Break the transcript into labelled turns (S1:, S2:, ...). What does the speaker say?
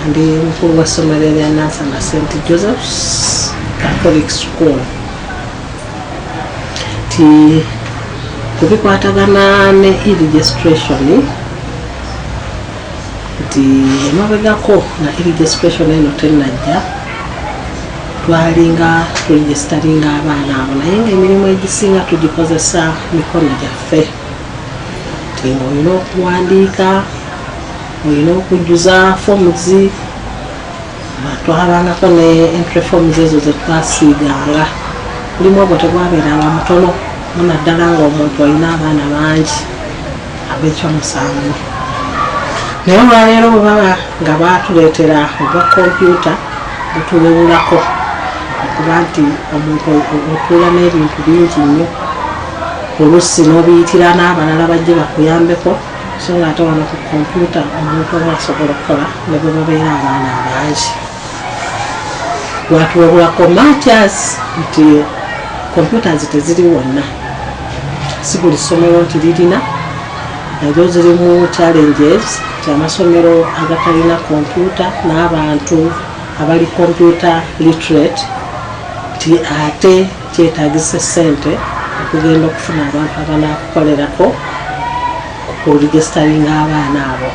S1: ndi mukulu w'essomero erya Nansana St. Joseph's Catholic School. Ti kubikwatagana ne e-registration nti emabegako na e-registration eno tennajja twalinga turegisteringa abaana abo naye ng'emirimu egisinga tugikozesa mikono gyaffe nti ng'olina okuwandiika olina okujjuza forms twabangako ne entry forms ezo zetwasiiganga mulimu ogwo tegwabeeranga mutono naddala ng'omuntu olina abaana bangi ab'ekyomusanvu naye olwaleero bwe baba nga baatuleetera obwa kompyuta butulewulako okuba nti omuntu otuula n'ebintu bingi nnyo oluusi n'obiyitira n'abalala bajje bakuyambeko so nga ate wano ku kompyuta omuntu oba asobola okukola ne bwe babeera abaana abangi lwatuwebulako Mathias nti kompyutas teziri wonna si buli ssomero nti lirina nazo zirimu challenges nti amasomero agatalina kompyuta n'abantu abali computer literate nti ate kyetaagisa ssente okugenda okufuna abantu abanaakukolerako okuregisteringa abaana abo